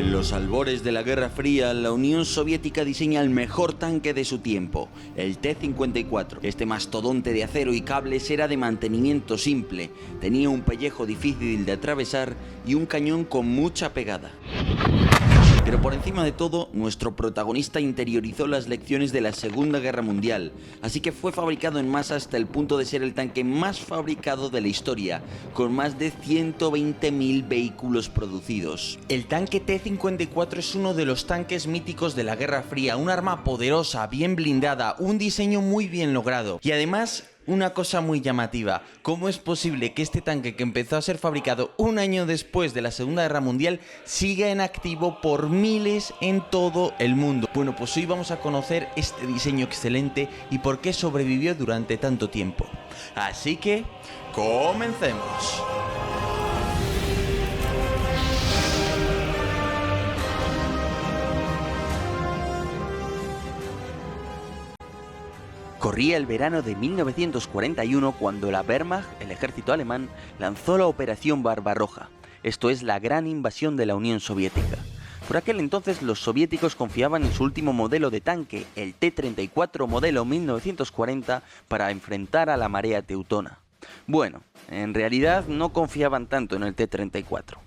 En los albores de la Guerra Fría, la Unión Soviética diseña el mejor tanque de su tiempo, el T-54. Este mastodonte de acero y cables era de mantenimiento simple, tenía un pellejo difícil de atravesar y un cañón con mucha pegada. Pero por encima de todo, nuestro protagonista interiorizó las lecciones de la Segunda Guerra Mundial, así que fue fabricado en masa hasta el punto de ser el tanque más fabricado de la historia, con más de 120.000 vehículos producidos. El tanque T-54 es uno de los tanques míticos de la Guerra Fría, un arma poderosa, bien blindada, un diseño muy bien logrado y además una cosa muy llamativa: ¿cómo es posible que este tanque, que empezó a ser fabricado un año después de la Segunda Guerra Mundial, siga en activo por miles en todo el mundo? Bueno, pues hoy vamos a conocer este diseño excelente y por qué sobrevivió durante tanto tiempo. Así que, ¡comencemos! Corría el verano de 1941 cuando la Wehrmacht, el ejército alemán, lanzó la Operación Barbarroja, esto es la gran invasión de la Unión Soviética. Por aquel entonces los soviéticos confiaban en su último modelo de tanque, el T-34 modelo 1940, para enfrentar a la marea teutona. Bueno, en realidad no confiaban tanto en el T-34.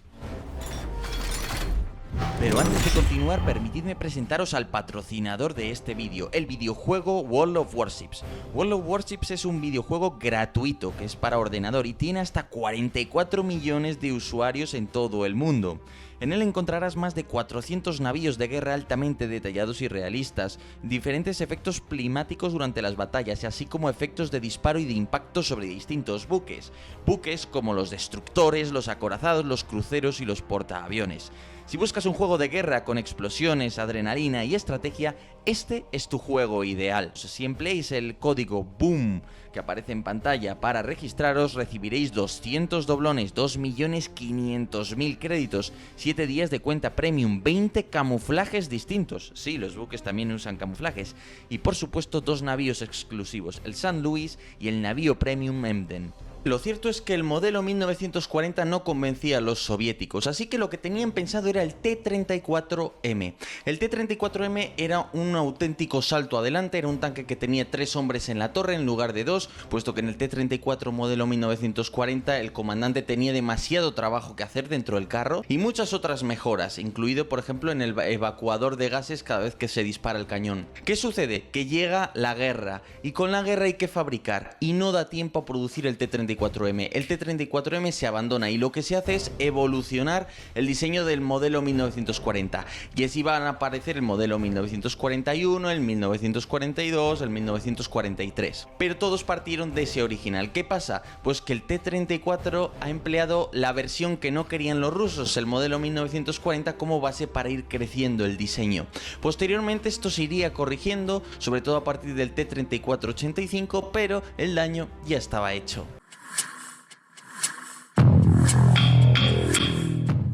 Pero antes de continuar, permitidme presentaros al patrocinador de este vídeo, el videojuego World of Warships. World of Warships es un videojuego gratuito que es para ordenador y tiene hasta 44 millones de usuarios en todo el mundo. En él encontrarás más de 400 navíos de guerra altamente detallados y realistas, diferentes efectos climáticos durante las batallas, así como efectos de disparo y de impacto sobre distintos buques. Buques como los destructores, los acorazados, los cruceros y los portaaviones. Si buscas un juego de guerra con explosiones, adrenalina y estrategia, este es tu juego ideal. Si empleáis el código BOOM que aparece en pantalla para registraros, recibiréis 200 doblones, 2.500.000 créditos, 7 días de cuenta premium, 20 camuflajes distintos. Sí, los buques también usan camuflajes. Y por supuesto 2 navíos exclusivos, el St. Louis y el navío premium Emden. Lo cierto es que el modelo 1940 no convencía a los soviéticos, así que lo que tenían pensado era el T-34M. El T-34M era un auténtico salto adelante, era un tanque que tenía 3 hombres en la torre en lugar de 2, puesto que en el T-34 modelo 1940 el comandante tenía demasiado trabajo que hacer dentro del carro y muchas otras mejoras, incluido por ejemplo en el evacuador de gases cada vez que se dispara el cañón. ¿Qué sucede? Que llega la guerra y con la guerra hay que fabricar y no da tiempo a producir el T-34M. El T-34M se abandona y lo que se hace es evolucionar el diseño del modelo 1940 y así van a aparecer el modelo 1941, el 1942, el 1943, pero todos partieron de ese original. ¿Qué pasa? Pues que el T-34 ha empleado la versión que no querían los rusos, el modelo 1940, como base para ir creciendo el diseño. Posteriormente esto se iría corrigiendo, sobre todo a partir del T-34-85, pero el daño ya estaba hecho.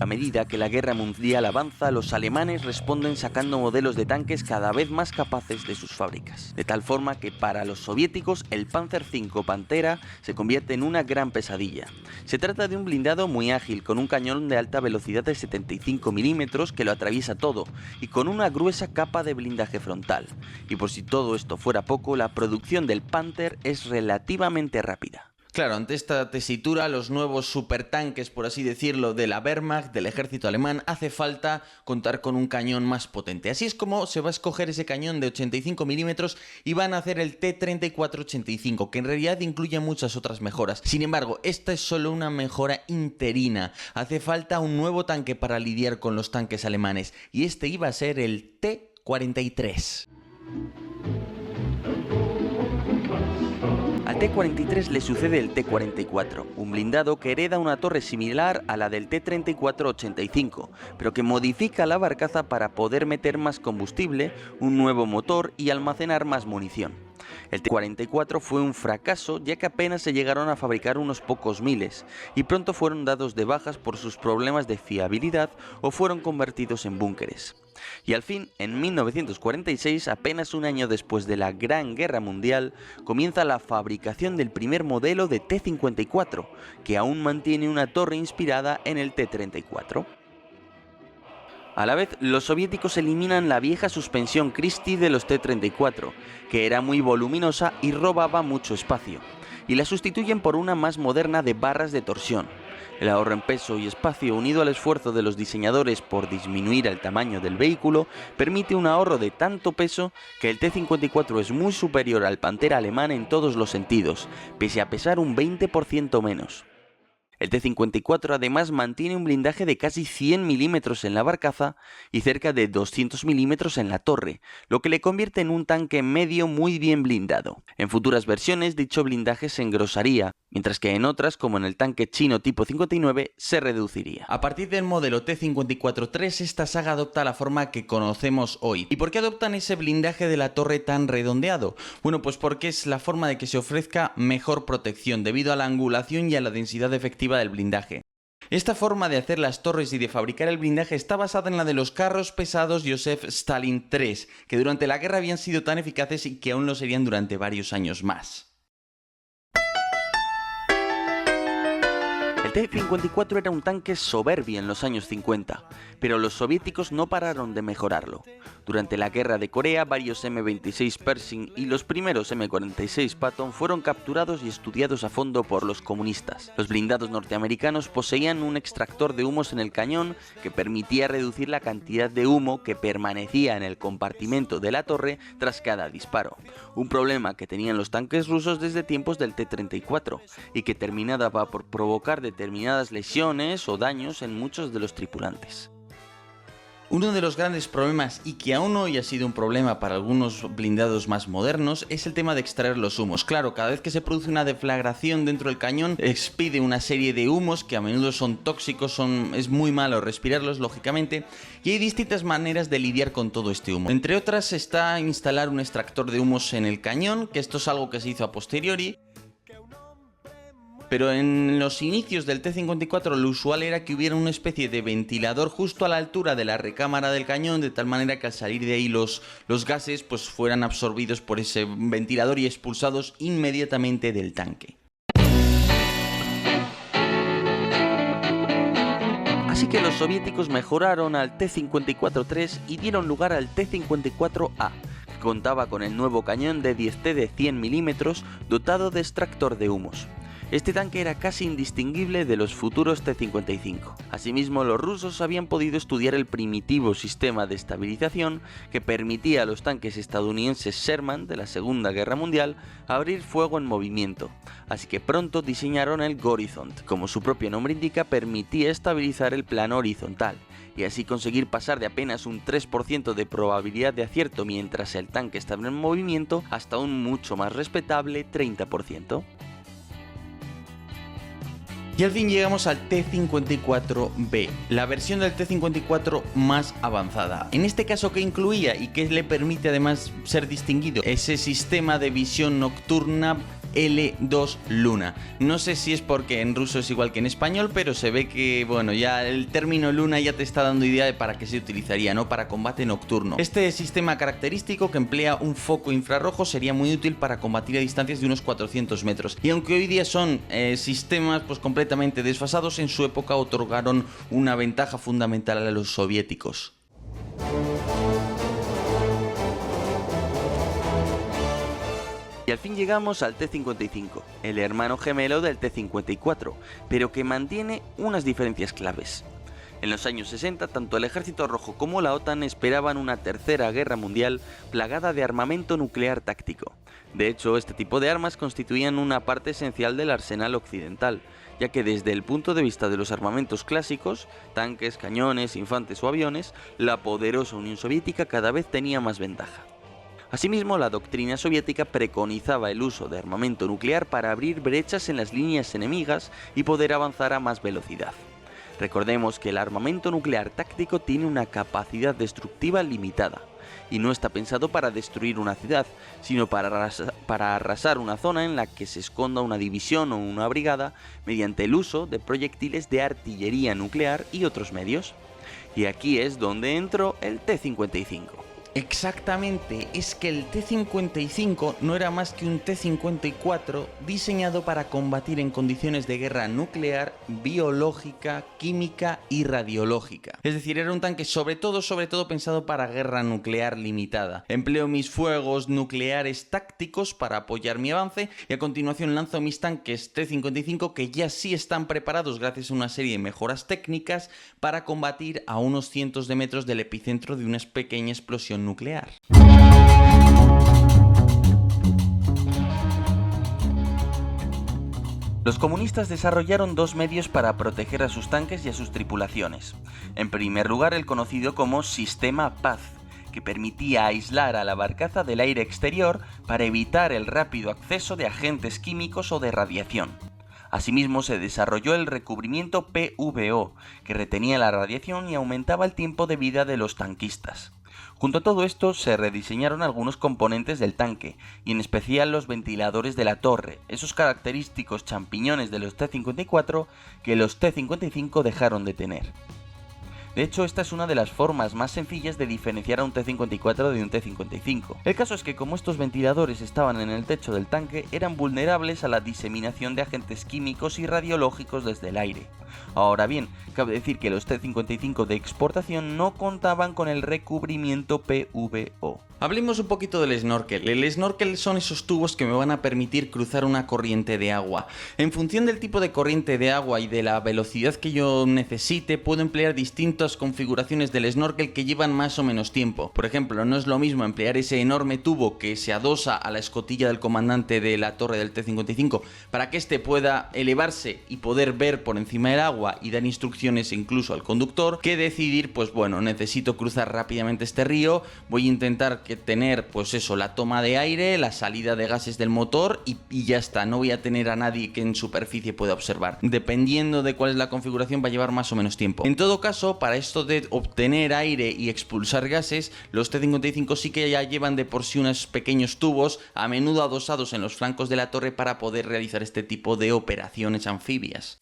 A medida que la guerra mundial avanza, los alemanes responden sacando modelos de tanques cada vez más capaces de sus fábricas, de tal forma que para los soviéticos el Panzer V Pantera se convierte en una gran pesadilla. Se trata de un blindado muy ágil, con un cañón de alta velocidad de 75 milímetros que lo atraviesa todo, y con una gruesa capa de blindaje frontal. Y por si todo esto fuera poco, la producción del Panther es relativamente rápida. Claro, ante esta tesitura, los nuevos supertanques, por así decirlo, de la Wehrmacht, del ejército alemán, hace falta contar con un cañón más potente. Así es como se va a escoger ese cañón de 85 milímetros y van a hacer el T-34-85, que en realidad incluye muchas otras mejoras. Sin embargo, esta es solo una mejora interina. Hace falta un nuevo tanque para lidiar con los tanques alemanes, y este iba a ser el T-43. Al T-43 le sucede el T-44, un blindado que hereda una torre similar a la del T-34-85, pero que modifica la barcaza para poder meter más combustible, un nuevo motor y almacenar más munición. El T-44 fue un fracaso, ya que apenas se llegaron a fabricar unos pocos miles, y pronto fueron dados de bajas por sus problemas de fiabilidad o fueron convertidos en búnkeres. Y al fin, en 1946, apenas un año después de la Gran Guerra Mundial, comienza la fabricación del primer modelo de T-54, que aún mantiene una torre inspirada en el T-34. A la vez, los soviéticos eliminan la vieja suspensión Christie de los T-34, que era muy voluminosa y robaba mucho espacio, y la sustituyen por una más moderna de barras de torsión. El ahorro en peso y espacio, unido al esfuerzo de los diseñadores por disminuir el tamaño del vehículo, permite un ahorro de tanto peso que el T-54 es muy superior al Pantera alemán en todos los sentidos, pese a pesar un 20% menos. El T-54 además mantiene un blindaje de casi 100 milímetros en la barcaza y cerca de 200 milímetros en la torre, lo que le convierte en un tanque medio muy bien blindado. En futuras versiones dicho blindaje se engrosaría, mientras que en otras, como en el tanque chino tipo 59, se reduciría. A partir del modelo T-54-3, esta saga adopta la forma que conocemos hoy. ¿Y por qué adoptan ese blindaje de la torre tan redondeado? Bueno, pues porque es la forma de que se ofrezca mejor protección, debido a la angulación y a la densidad efectiva del blindaje. Esta forma de hacer las torres y de fabricar el blindaje está basada en la de los carros pesados Joseph Stalin III, que durante la guerra habían sido tan eficaces y que aún lo serían durante varios años más. El T-54 era un tanque soberbio en los años 50, pero los soviéticos no pararon de mejorarlo. Durante la guerra de Corea, varios M-26 Pershing y los primeros M-46 Patton fueron capturados y estudiados a fondo por los comunistas. Los blindados norteamericanos poseían un extractor de humos en el cañón que permitía reducir la cantidad de humo que permanecía en el compartimento de la torre tras cada disparo, un problema que tenían los tanques rusos desde tiempos del T-34 y que terminaba por provocar determinadas lesiones o daños en muchos de los tripulantes. Uno de los grandes problemas, y que aún hoy ha sido un problema para algunos blindados más modernos, es el tema de extraer los humos. Claro, cada vez que se produce una deflagración dentro del cañón, expide una serie de humos que a menudo son tóxicos, es muy malo respirarlos, lógicamente, y hay distintas maneras de lidiar con todo este humo. Entre otras está instalar un extractor de humos en el cañón, que esto es algo que se hizo a posteriori. Pero en los inicios del T-54 lo usual era que hubiera una especie de ventilador justo a la altura de la recámara del cañón, de tal manera que al salir de ahí los gases pues fueran absorbidos por ese ventilador y expulsados inmediatamente del tanque. Así que los soviéticos mejoraron al T-54-3 y dieron lugar al T-54A, que contaba con el nuevo cañón de 10T de 100 milímetros dotado de extractor de humos. Este tanque era casi indistinguible de los futuros T-55. Asimismo, los rusos habían podido estudiar el primitivo sistema de estabilización que permitía a los tanques estadounidenses Sherman de la Segunda Guerra Mundial abrir fuego en movimiento, así que pronto diseñaron el Gorizont. Como su propio nombre indica, permitía estabilizar el plano horizontal y así conseguir pasar de apenas un 3% de probabilidad de acierto mientras el tanque estaba en movimiento hasta un mucho más respetable 30%. Y al fin llegamos al T-54B, la versión del T-54 más avanzada. En este caso, ¿qué incluía y qué le permite además ser distinguido? Ese sistema de visión nocturna L2 Luna. No sé si es porque en ruso es igual que en español, pero se ve que, bueno, ya el término Luna ya te está dando idea de para qué se utilizaría, ¿no? Para combate nocturno. Este sistema característico que emplea un foco infrarrojo sería muy útil para combatir a distancias de unos 400 metros. Y aunque hoy día son sistemas pues completamente desfasados, en su época otorgaron una ventaja fundamental a los soviéticos. Y al fin llegamos al T-55, el hermano gemelo del T-54, pero que mantiene unas diferencias claves. En los años 60, tanto el Ejército Rojo como la OTAN esperaban una tercera guerra mundial plagada de armamento nuclear táctico. De hecho, este tipo de armas constituían una parte esencial del arsenal occidental, ya que desde el punto de vista de los armamentos clásicos, tanques, cañones, infantes o aviones, la poderosa Unión Soviética cada vez tenía más ventaja. Asimismo, la doctrina soviética preconizaba el uso de armamento nuclear para abrir brechas en las líneas enemigas y poder avanzar a más velocidad. Recordemos que el armamento nuclear táctico tiene una capacidad destructiva limitada, y no está pensado para destruir una ciudad, sino para arrasar una zona en la que se esconda una división o una brigada mediante el uso de proyectiles de artillería nuclear y otros medios. Y aquí es donde entró el T-55. Exactamente, es que el T-55 no era más que un T-54 diseñado para combatir en condiciones de guerra nuclear, biológica, química y radiológica. Es decir, era un tanque sobre todo pensado para guerra nuclear limitada. Empleo mis fuegos nucleares tácticos para apoyar mi avance y a continuación lanzo mis tanques T-55 que ya sí están preparados gracias a una serie de mejoras técnicas para combatir a unos cientos de metros del epicentro de una pequeña explosión nuclear. Los comunistas desarrollaron dos medios para proteger a sus tanques y a sus tripulaciones. En primer lugar, el conocido como Sistema Paz, que permitía aislar a la barcaza del aire exterior para evitar el rápido acceso de agentes químicos o de radiación. Asimismo, se desarrolló el recubrimiento PVO, que retenía la radiación y aumentaba el tiempo de vida de los tanquistas. Junto a todo esto, se rediseñaron algunos componentes del tanque, y en especial los ventiladores de la torre, esos característicos champiñones de los T-54 que los T-55 dejaron de tener. De hecho, esta es una de las formas más sencillas de diferenciar a un T-54 de un T-55. El caso es que como estos ventiladores estaban en el techo del tanque, eran vulnerables a la diseminación de agentes químicos y radiológicos desde el aire. Ahora bien, cabe decir que los T-55 de exportación no contaban con el recubrimiento PVO. Hablemos un poquito del snorkel. El snorkel son esos tubos que me van a permitir cruzar una corriente de agua. En función del tipo de corriente de agua y de la velocidad que yo necesite, puedo emplear distintas configuraciones del snorkel que llevan más o menos tiempo. Por ejemplo, no es lo mismo emplear ese enorme tubo que se adosa a la escotilla del comandante de la torre del T-55 para que éste pueda elevarse y poder ver por encima del agua y dar instrucciones incluso al conductor, que decidir, pues bueno, necesito cruzar rápidamente este río, voy a intentar tener, pues eso, la toma de aire, la salida de gases del motor y ya está, no voy a tener a nadie que en superficie pueda observar. Dependiendo de cuál es la configuración va a llevar más o menos tiempo. En todo caso, para esto de obtener aire y expulsar gases, los T-55 sí que ya llevan de por sí unos pequeños tubos, a menudo adosados en los flancos de la torre para poder realizar este tipo de operaciones anfibias.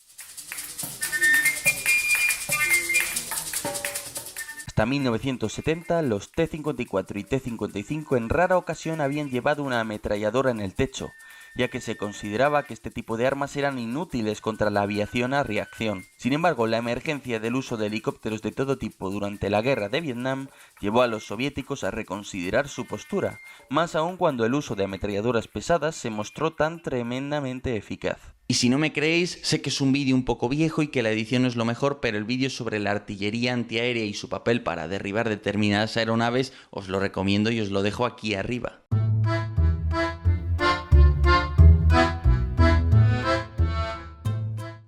Hasta 1970, los T-54 y T-55 en rara ocasión habían llevado una ametralladora en el techo, ya que se consideraba que este tipo de armas eran inútiles contra la aviación a reacción. Sin embargo, la emergencia del uso de helicópteros de todo tipo durante la guerra de Vietnam llevó a los soviéticos a reconsiderar su postura, más aún cuando el uso de ametralladoras pesadas se mostró tan tremendamente eficaz. Y si no me creéis, sé que es un vídeo un poco viejo y que la edición no es lo mejor, pero el vídeo sobre la artillería antiaérea y su papel para derribar determinadas aeronaves os lo recomiendo y os lo dejo aquí arriba.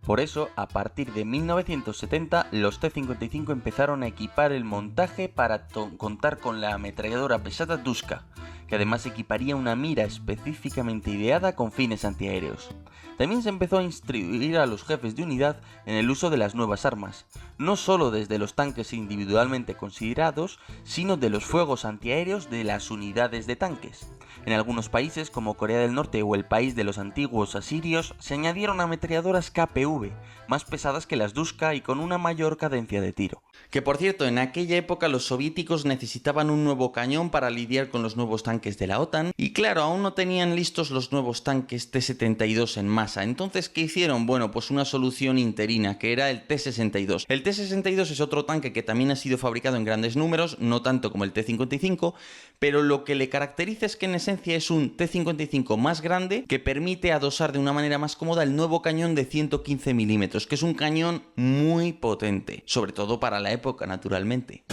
Por eso, a partir de 1970, los T-55 empezaron a equipar el montaje para contar con la ametralladora pesada Tuska, que además equiparía una mira específicamente ideada con fines antiaéreos. También se empezó a instruir a los jefes de unidad en el uso de las nuevas armas, no solo desde los tanques individualmente considerados, sino de los fuegos antiaéreos de las unidades de tanques. En algunos países como Corea del Norte o el país de los antiguos asirios se añadieron ametralladoras KPV, más pesadas que las Tuska y con una mayor cadencia de tiro. Que por cierto, en aquella época los soviéticos necesitaban un nuevo cañón para lidiar con los nuevos tanques de la OTAN y claro, aún no tenían listos los nuevos tanques T-72 en masa. Entonces, ¿qué hicieron? Bueno, pues una solución interina, que era el T-62. El T-62 es otro tanque que también ha sido fabricado en grandes números, no tanto como el T-55, pero lo que le caracteriza es que en esencia es un T-55 más grande que permite adosar de una manera más cómoda el nuevo cañón de 115 milímetros, que es un cañón muy potente, sobre todo para la época, naturalmente.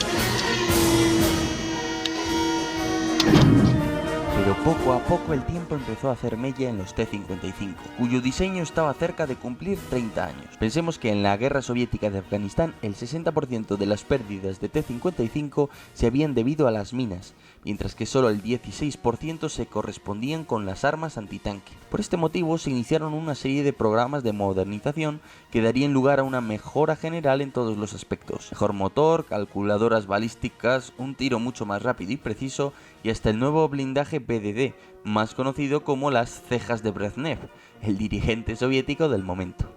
Pero poco a poco el tiempo empezó a hacer mella en los T-55, cuyo diseño estaba cerca de cumplir 30 años. Pensemos que en la guerra soviética de Afganistán el 60% de las pérdidas de T-55 se habían debido a las minas, mientras que solo el 16% se correspondían con las armas antitanque. Por este motivo se iniciaron una serie de programas de modernización que darían lugar a una mejora general en todos los aspectos. Mejor motor, calculadoras balísticas, un tiro mucho más rápido y preciso y hasta el nuevo blindaje BDD, más conocido como las cejas de Brezhnev, el dirigente soviético del momento.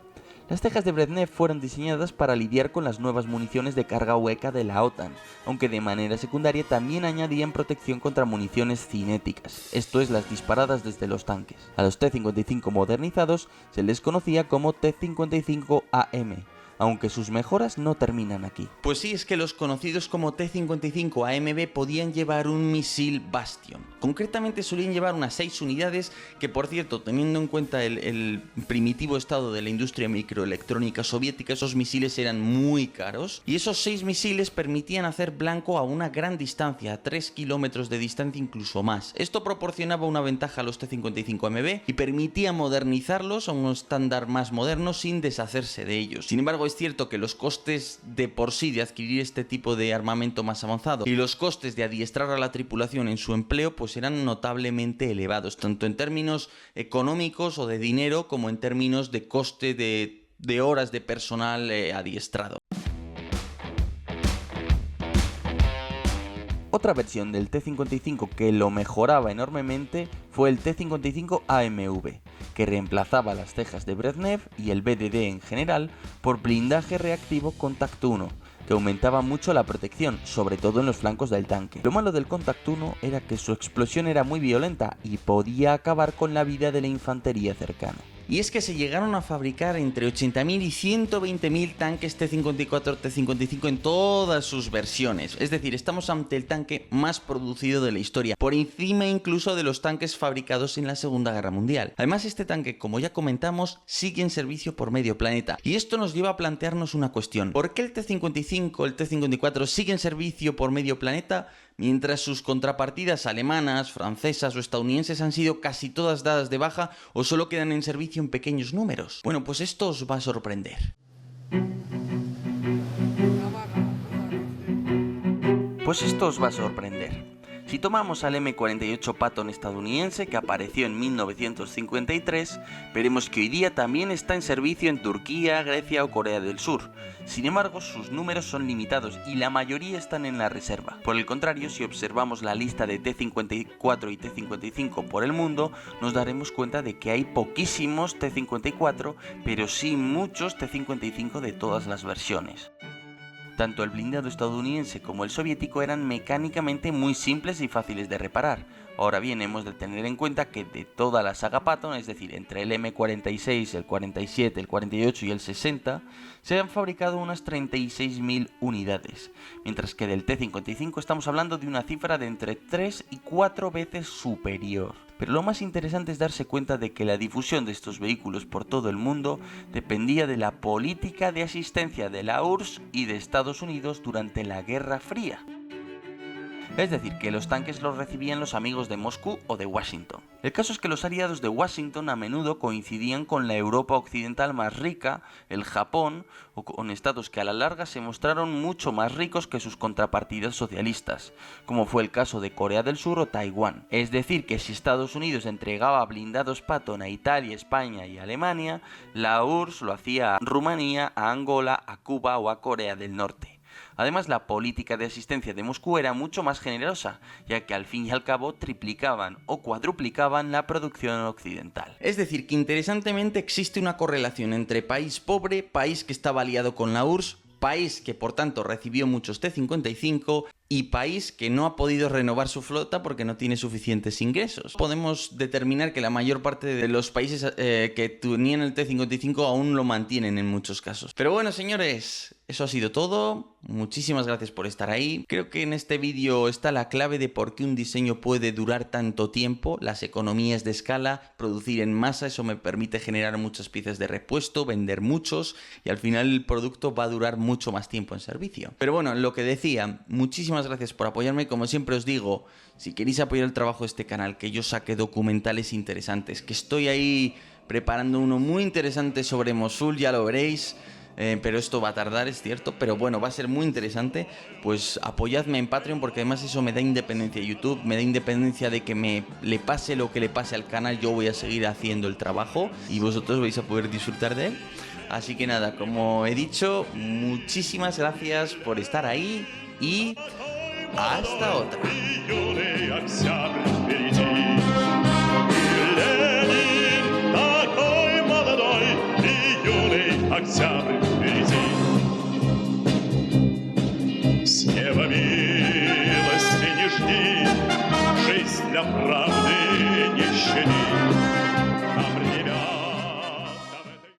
Las tejas de Brezhnev fueron diseñadas para lidiar con las nuevas municiones de carga hueca de la OTAN, aunque de manera secundaria también añadían protección contra municiones cinéticas, esto es, las disparadas desde los tanques. A los T-55 modernizados se les conocía como T-55AM, aunque sus mejoras no terminan aquí. Pues sí, es que los conocidos como T-55 AMB podían llevar un misil Bastion. Concretamente solían llevar unas 6 unidades que, por cierto, teniendo en cuenta el primitivo estado de la industria microelectrónica soviética, esos misiles eran muy caros y esos 6 misiles permitían hacer blanco a una gran distancia, a 3 kilómetros de distancia incluso más. Esto proporcionaba una ventaja a los T-55 AMB y permitía modernizarlos a un estándar más moderno sin deshacerse de ellos. Sin embargo, es cierto que los costes de por sí de adquirir este tipo de armamento más avanzado y los costes de adiestrar a la tripulación en su empleo pues eran notablemente elevados, tanto en términos económicos o de dinero como en términos de coste de horas de personal adiestrado. Otra versión del T-55 que lo mejoraba enormemente fue el T-55 AMV, que reemplazaba las tejas de Brezhnev y el BDD en general por blindaje reactivo Contact 1, que aumentaba mucho la protección, sobre todo en los flancos del tanque. Lo malo del Contact 1 era que su explosión era muy violenta y podía acabar con la vida de la infantería cercana. Y es que se llegaron a fabricar entre 80.000 y 120.000 tanques T-54, T-55 en todas sus versiones. Es decir, estamos ante el tanque más producido de la historia, por encima incluso de los tanques fabricados en la Segunda Guerra Mundial. Además, este tanque, como ya comentamos, sigue en servicio por medio planeta. Y esto nos lleva a plantearnos una cuestión. ¿Por qué el T-55, el T-54 sigue en servicio por medio planeta, mientras sus contrapartidas alemanas, francesas o estadounidenses han sido casi todas dadas de baja o solo quedan en servicio en pequeños números? Bueno, pues esto os va a sorprender. Si tomamos al M48 Patton estadounidense, que apareció en 1953, veremos que hoy día también está en servicio en Turquía, Grecia o Corea del Sur. Sin embargo, sus números son limitados y la mayoría están en la reserva. Por el contrario, si observamos la lista de T-54 y T-55 por el mundo, nos daremos cuenta de que hay poquísimos T-54, pero sí muchos T-55 de todas las versiones. Tanto el blindado estadounidense como el soviético eran mecánicamente muy simples y fáciles de reparar. Ahora bien, hemos de tener en cuenta que de toda la saga Patton, es decir, entre el M46, el 47, el 48 y el 60, se han fabricado unas 36.000 unidades, mientras que del T-55 estamos hablando de una cifra de entre 3 y 4 veces superior. Pero lo más interesante es darse cuenta de que la difusión de estos vehículos por todo el mundo dependía de la política de asistencia de la URSS y de Estados Unidos durante la Guerra Fría. Es decir, que los tanques los recibían los amigos de Moscú o de Washington. El caso es que los aliados de Washington a menudo coincidían con la Europa occidental más rica, el Japón, o con estados que a la larga se mostraron mucho más ricos que sus contrapartidas socialistas, como fue el caso de Corea del Sur o Taiwán. Es decir, que si Estados Unidos entregaba blindados Patton a Italia, España y Alemania, la URSS lo hacía a Rumanía, a Angola, a Cuba o a Corea del Norte. Además, la política de asistencia de Moscú era mucho más generosa, ya que al fin y al cabo triplicaban o cuadruplicaban la producción occidental. Es decir, que interesantemente existe una correlación entre país pobre, país que estaba aliado con la URSS, país que por tanto recibió muchos T-55 y país que no ha podido renovar su flota porque no tiene suficientes ingresos. Podemos determinar que la mayor parte de los países que tenían el T-55 aún lo mantienen en muchos casos. Pero bueno, señores, eso ha sido todo. Muchísimas gracias por estar ahí. Creo que en este vídeo está la clave de por qué un diseño puede durar tanto tiempo, las economías de escala, producir en masa, eso me permite generar muchas piezas de repuesto, vender muchos y al final el producto va a durar mucho más tiempo en servicio. Pero bueno, lo que decía, muchísimas gracias por apoyarme. Como siempre os digo, si queréis apoyar el trabajo de este canal, que yo saque documentales interesantes, que estoy ahí preparando uno muy interesante sobre Mosul, ya lo veréis. Pero esto va a tardar, es cierto, pero bueno, va a ser muy interesante. Pues apoyadme en Patreon porque además eso me da independencia a YouTube, me da independencia de que le pase lo que le pase al canal, yo voy a seguir haciendo el trabajo y vosotros vais a poder disfrutar de él. Así que nada, como he dicho, muchísimas gracias por estar ahí y hasta otra. Октябрь